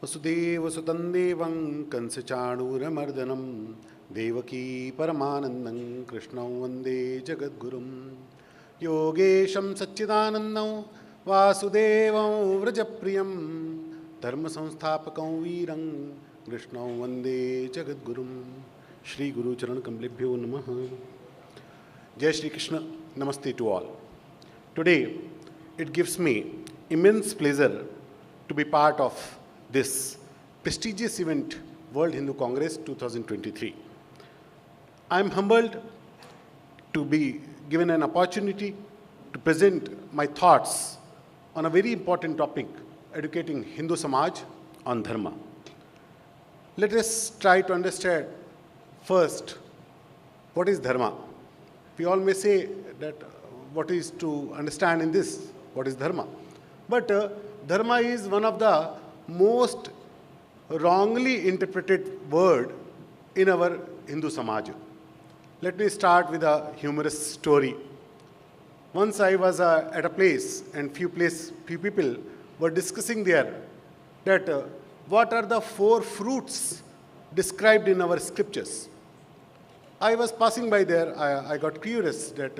वसुदेवसुतं देवं कंसचाणूरमर्दनं देवकी परमानन्दं कृष्णं वन्दे जगद्गुरुं योगेशं सच्चिदानन्दं वासुदेवं व्रजप्रियं धर्मसंस्थापकं वीरं कृष्णं वन्दे जगद्गुरुं श्री गुरुचरण कमलेभ्यो नमः. Jai Shri Krishna, Namaste to all. Today, it gives me immense pleasure to be part of this prestigious event, World Hindu Congress 2023. I am humbled to be given an opportunity to present my thoughts on a very important topic, educating Hindu Samaj on Dharma. Let us try to understand first what is Dharma. We all may say that what is to understand in this, what is Dharma. But Dharma is one of the most wrongly interpreted word in our Hindu Samaj. Let me start with a humorous story. Once I was at a place and few people were discussing there that what are the 4 fruits described in our scriptures. I was passing by there, I got curious that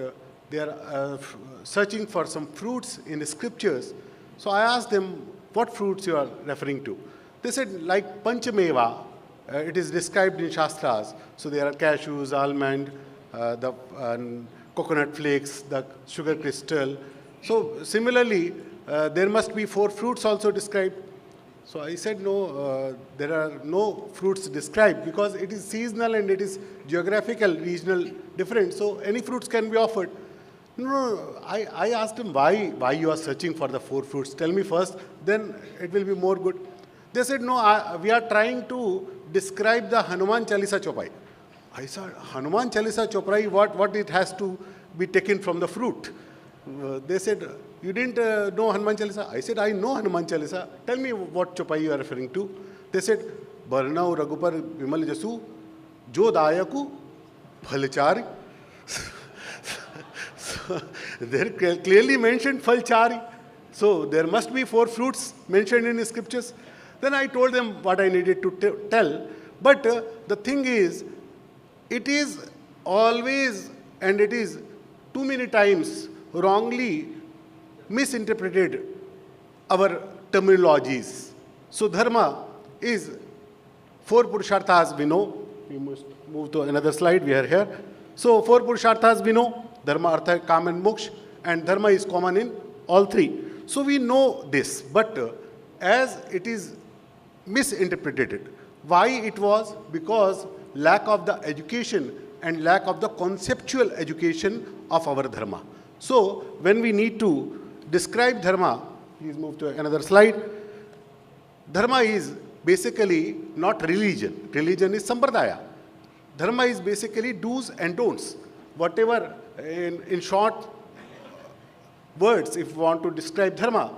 they are searching for some fruits in the scriptures. So I asked them what fruits you are referring to. They said like Panchameva, it is described in Shastras. So there are cashews, almond, the coconut flakes, the sugar crystal. So similarly, there must be 4 fruits also described. So I said, no, there are no fruits described because it is seasonal and it is geographical, regional, different. So any fruits can be offered. No, I asked him why you are searching for the 4 fruits. Tell me first, then it will be more good. They said, no, we are trying to describe the Hanuman Chalisa Chopai. I said, Hanuman Chalisa Chopai, what it has to be taken from the fruit? They said, you didn't know Hanuman Chalisa? I said, I know Hanuman Chalisa. Tell me what Chopai you are referring to. They said, Barnau Raghupar Vimal Jasu, Jo Dayaku Phalchari. So, there clearly mentioned Phalchari. So there must be 4 fruits mentioned in the scriptures. Then I told them what I needed to tell. But the thing is, it is always, and it is too many times wrongly misinterpreted our terminologies. So Dharma is 4 Purusharthas we know. We must move to another slide. We are here. So 4 Purusharthas we know. Dharma, Artha, Kam and Moksha. And Dharma is common in all 3. So we know this. But as it is misinterpreted. Why it was? Because lack of the education and lack of the conceptual education of our Dharma. So when we need to describe Dharma, please move to another slide. Dharma is basically not religion. Religion is Sampradaya. Dharma is basically do's and don'ts. Whatever, in short words, if we want to describe Dharma,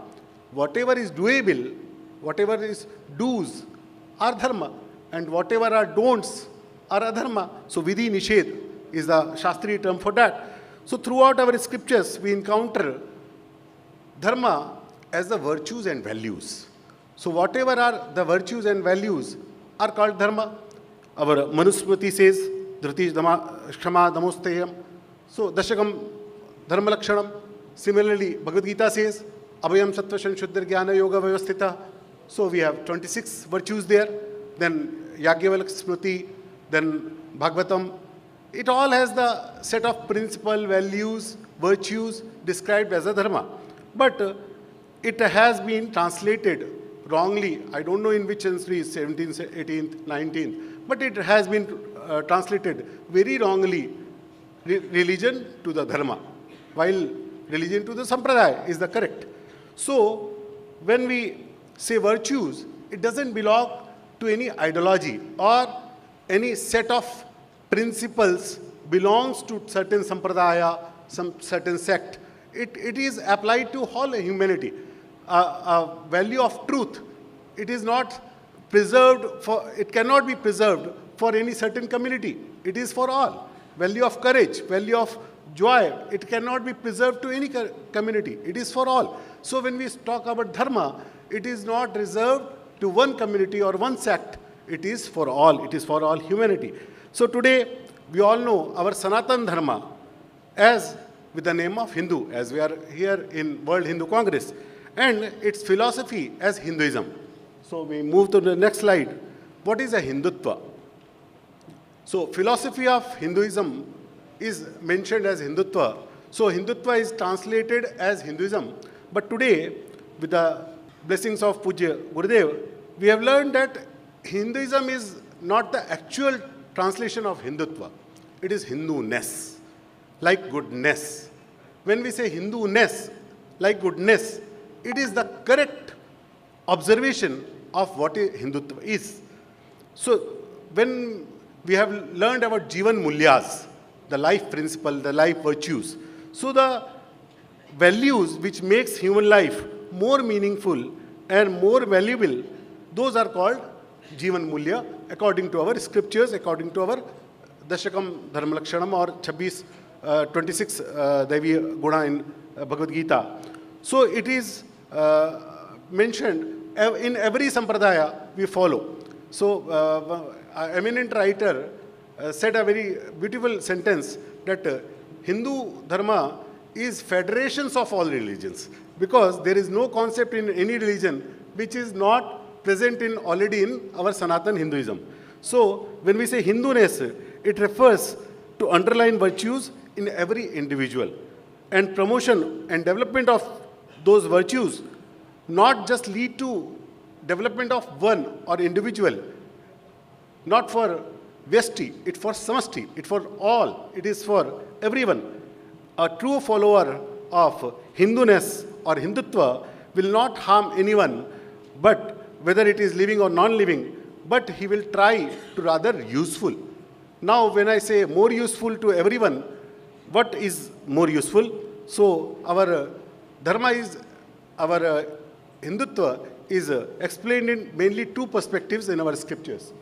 whatever is doable, whatever is do's are Dharma, and whatever are don'ts are adharma. So Vidhi Nishedh is the Shastri term for that. So throughout our scriptures, we encounter Dharma as the virtues and values. So whatever are the virtues and values are called Dharma. Our Manusmriti says, Dhriti Kshama Damosteyam. So Dashakam Dharma Lakshanam. Similarly, Bhagavad Gita says, Abhayam Sattva Shuddhar Jnana Yoga Vyavasthita. So we have 26 virtues there. Then Yagyavalk Smriti, then Bhagavatam. It all has the set of principle, values, virtues described as a Dharma. But it has been translated wrongly. I don't know in which century, 17th, 18th, 19th. But it has been translated very wrongly, religion to the Dharma, while religion to the Sampradaya is the correct. So when we say virtues, it doesn't belong to any ideology or any set of principles belongs to certain Sampradaya, some certain sect. It is applied to all humanity. A value of truth, it is not preserved for, it cannot be preserved for any certain community. It is for all. Value of courage, value of joy, it cannot be preserved to any community. It is for all. So when we talk about Dharma, it is not reserved to one community or one sect. It is for all. It is for all humanity. So today, we all know our Sanatan Dharma as with the name of Hindu, as we are here in World Hindu Congress, and its philosophy as Hinduism. So we move to the next slide. What is a Hindutva? So philosophy of Hinduism is mentioned as Hindutva. So Hindutva is translated as Hinduism. But today, with the blessings of Pujya Gurudev, we have learned that Hinduism is not the actual translation of Hindutva. It is Hindu-ness, like goodness. When we say Hindu-ness, like goodness, it is the correct observation of what Hindutva is. So when we have learned about Jivan Mulyas, the life principle, the life virtues, so the values which makes human life more meaningful and more valuable, those are called Jivan Mulya according to our scriptures, according to our Dashakam Dharma Lakshanam or 26 Devi Guna in Bhagavad Gita. So it is mentioned in every sampradaya we follow. So an eminent writer said a very beautiful sentence that Hindu Dharma is federations of all religions, because there is no concept in any religion which is not present already in our Sanatan Hinduism. So when we say Hindu-ness, it refers to underlying virtues in every individual, and promotion and development of those virtues not just lead to development of one or individual, not for Vyasti, it's for Samasti, it's for all, it is for everyone. A true follower of Hindu-ness or Hindutva will not harm anyone, but whether it is living or non-living, but he will try to rather useful. Now, when I say more useful to everyone, what is more useful? So, our Dharma is, our Hindutva is explained in mainly two perspectives in our scriptures.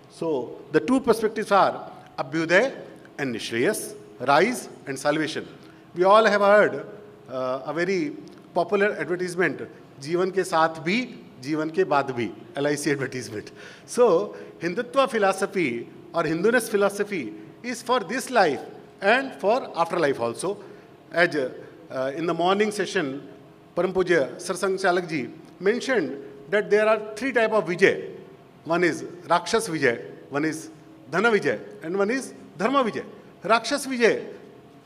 So, the two perspectives are Abhyuday and Nishreyas, rise and salvation. We all have heard a very popular advertisement, Jeevan ke saath bhi, Jeevan ke baad bhi, LIC advertisement. So, Hindutva philosophy or Hindu-ness philosophy is for this life and for afterlife also. As in the morning session, Param Pujya Sarsang Chalak ji mentioned that there are three types of Vijay. One is Rakshas Vijay, one is Dhana Vijay, and one is Dharma Vijay. Rakshas Vijay,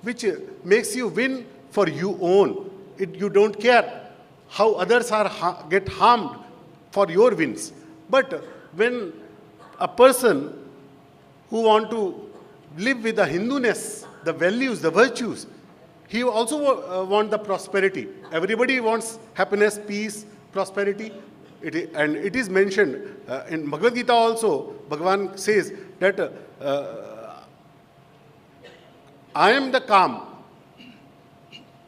which makes you win for you own. You don't care how others get harmed for your wins. But when a person who want to live with the Hindu-ness, the values, the virtues, he also want the prosperity. Everybody wants happiness, peace, prosperity. And it is mentioned in Bhagavad Gita also, Bhagavan says that I am the calm.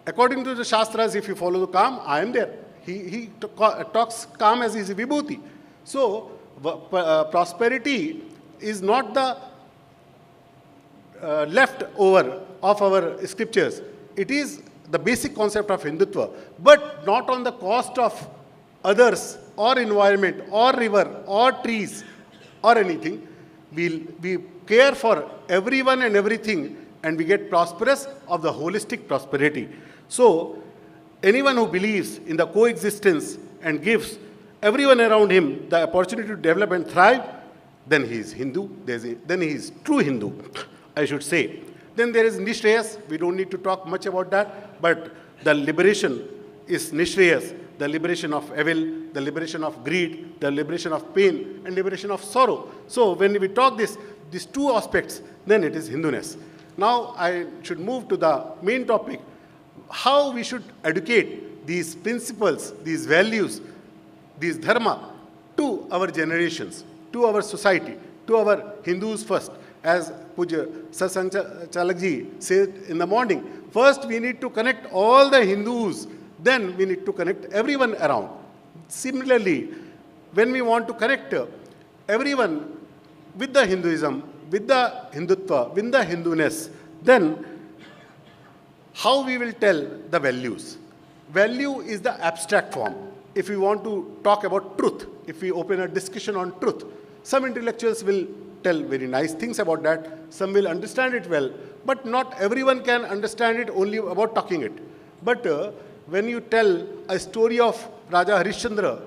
According to the Shastras, if you follow the calm, I am there. He talks calm as his vibhuti. So, prosperity is not the leftover of our scriptures. It is the basic concept of Hindutva, but not on the cost of others or environment or river or trees or anything. We care for everyone and everything, and we get prosperous of the holistic prosperity. So, anyone who believes in the coexistence and gives everyone around him the opportunity to develop and thrive, then he is Hindu, then he is true Hindu, I should say. Then there is Nishreyas. We don't need to talk much about that, but the liberation is Nishreyas, the liberation of evil, the liberation of greed, the liberation of pain, and liberation of sorrow. So when we talk these two aspects, then it is Hindu-ness. Now I should move to the main topic, how we should educate these principles, these values, these dharma to our generations, to our society, to our Hindus first. As Pujya Satsang Chalak ji said in the morning, first we need to connect all the Hindus, then we need to connect everyone around. Similarly, when we want to connect everyone with the Hinduism, with the Hindutva, with the Hindu-ness, then how we will tell the values? Value is the abstract form. If we want to talk about truth, if we open a discussion on truth, some intellectuals will tell very nice things about that, some will understand it well, but not everyone can understand it only about talking it. But when you tell a story of Raja Harishchandra,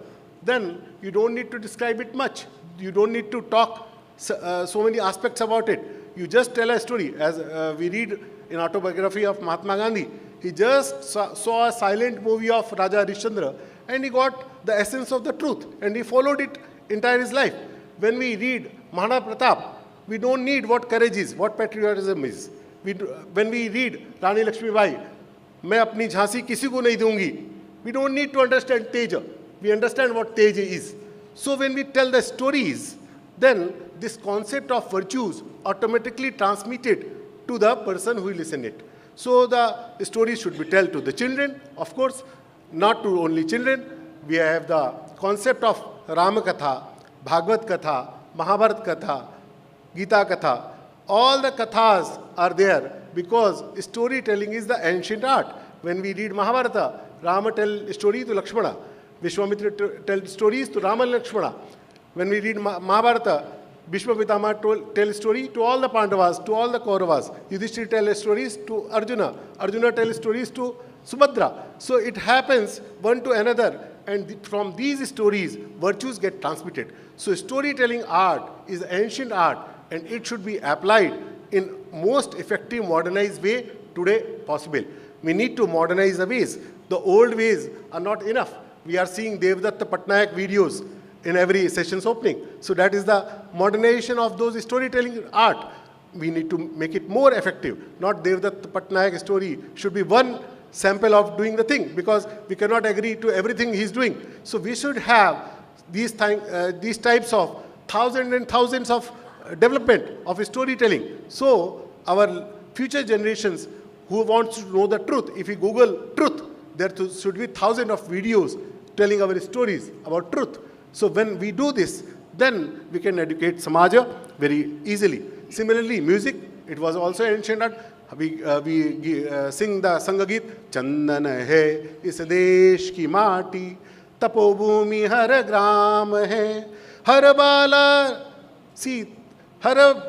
then you don't need to describe it much. You don't need to talk so many aspects about it. You just tell a story. As we read in autobiography of Mahatma Gandhi, he just saw a silent movie of Raja Harishchandra and he got the essence of the truth and he followed it entire his life. When we read Mahana Pratap, we don't need what courage is, what patriotism is. When we read Rani Lakshmi Bai, मैं अपनी झांसी किसी को नहीं दूंगी, we don't need to understand Teja. We understand what Teja is. So when we tell the stories, then this concept of virtues automatically transmitted to the person who listen it. So the stories should be told to the children, of course, not to only children. We have the concept of Rama Katha, Bhagavad Katha, Mahabharat Katha, Gita Katha. All the kathas are there because storytelling is the ancient art. When we read Mahabharata, Rama tells story to Lakshmana, Vishwamitra tells stories to Rama and Lakshmana. When we read Mahabharata, Bhishma Pitama tells story to all the Pandavas, to all the Kauravas. Yudhishthira tells stories to Arjuna. Arjuna tells stories to Subhadra. So it happens one to another, and from these stories, virtues get transmitted. So storytelling art is ancient art, and it should be applied in most effective modernized way today possible. We need to modernize the ways. The old ways are not enough. We are seeing Devdatta Patnaik videos in every session's opening. So that is the modernization of those storytelling art. We need to make it more effective. Not Devdatta Patnaik story should be one sample of doing the thing, because we cannot agree to everything he's doing. So we should have these types of thousands and thousands of development of storytelling. So our future generations who wants to know the truth, if we Google truth, there should be thousands of videos telling our stories about truth. So when we do this, then we can educate Samaja very easily. Similarly, music, it was also ancient art. We sing the Sangageet, Chandan hai is desh ki maati, tapobhumi har gram hai, har bala, see, har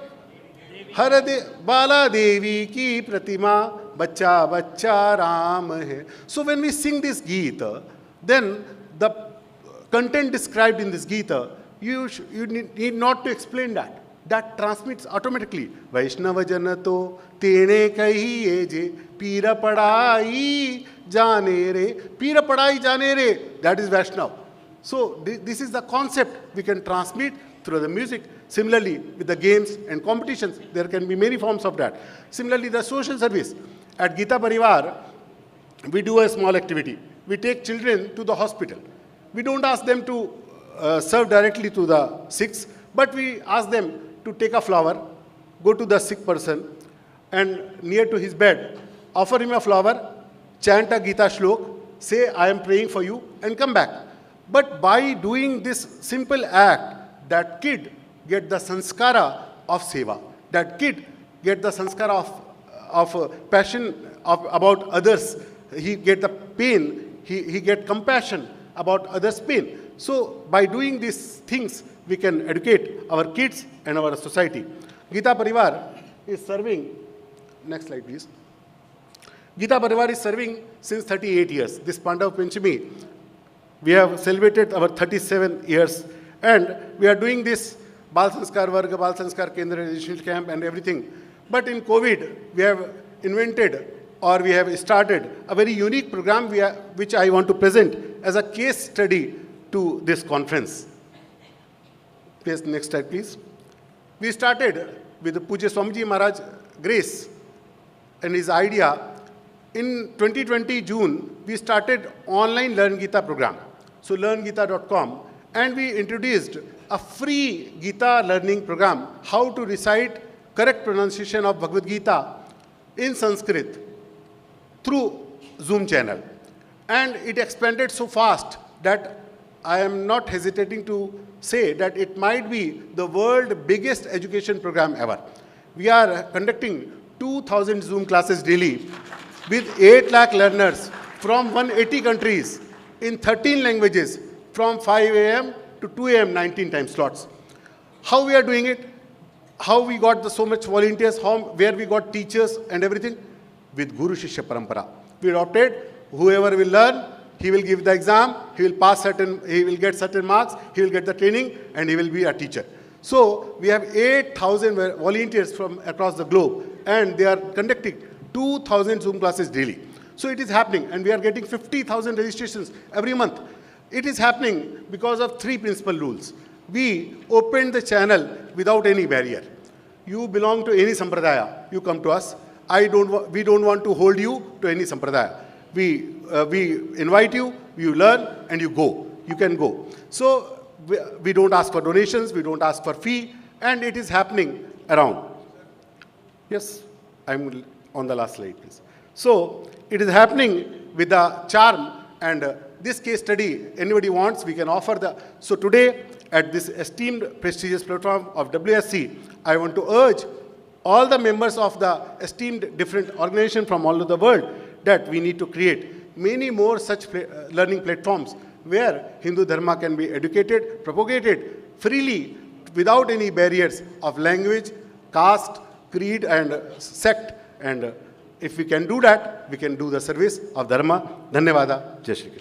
bala devi ki pratima, bacha bacha ram hai. So when we sing this Geeta, then the content described in this Geeta, you need not to explain that. That transmits automatically. Vaishnava janato tene kahiye je pira padai jane re. Pira padai jane re. That is Vaishnava. So this is the concept we can transmit through the music. Similarly, with the games and competitions, there can be many forms of that. Similarly, the social service. At Geeta Pariwar, we do a small activity. We take children to the hospital. We don't ask them to serve directly to the Sikhs, but we ask them to take a flower, go to the sick person, and near to his bed, offer him a flower, chant a Gita shlok, say, I am praying for you, and come back. But by doing this simple act, that kid get the sanskara of seva. That kid get the sanskara of passion about others. He get the pain, he get compassion about others' pain. So by doing these things, we can educate our kids and our society. Geeta Pariwar is serving, next slide please. Geeta Pariwar is serving since 38 years. This Pandav Panchami, we have celebrated our 37 years, and we are doing this Bal Sanskar Varga, Bal Sanskar Kendra Residential Camp and everything. But in COVID, we have invented or we have started a very unique program which I want to present as a case study to this conference. Please, next slide, please. We started with the Pujya Swamiji Maharaj Grace and his idea. In 2020 June, we started online Learn Gita program. So learngita.com, and we introduced a free Gita learning program, how to recite correct pronunciation of Bhagavad Gita in Sanskrit through Zoom channel. And it expanded so fast that I am not hesitating to say that it might be the world's biggest education program ever. We are conducting 2,000 Zoom classes daily with 8 lakh learners from 180 countries in 13 languages from 5 a.m. to 2 a.m. 19 time slots. How we are doing it? How we got so much volunteers? Where we got teachers and everything? With Guru Shishya Parampara. We adopted, whoever will learn, he will give the exam, he will get certain marks, he will get the training, and he will be a teacher. So we have 8,000 volunteers from across the globe, and they are conducting 2,000 Zoom classes daily. So it is happening, and we are getting 50,000 registrations every month. It is happening because of 3 principal rules. We opened the channel without any barrier. You belong to any sampradaya, you come to us. We don't want to hold you to any sampradaya. We invite you, you learn, and you go. You can go. So we don't ask for donations, we don't ask for fee, and it is happening around. Yes, I'm on the last slide, please. So it is happening with the charm, and this case study, anybody wants, we can offer the. So today, at this esteemed, prestigious platform of WHC, I want to urge all the members of the esteemed different organizations from all over the world that we need to create many more such learning platforms where Hindu Dharma can be educated, propagated freely without any barriers of language, caste, creed, and sect. And if we can do that, we can do the service of Dharma. Dhanyavada. Jai Shri Krishna.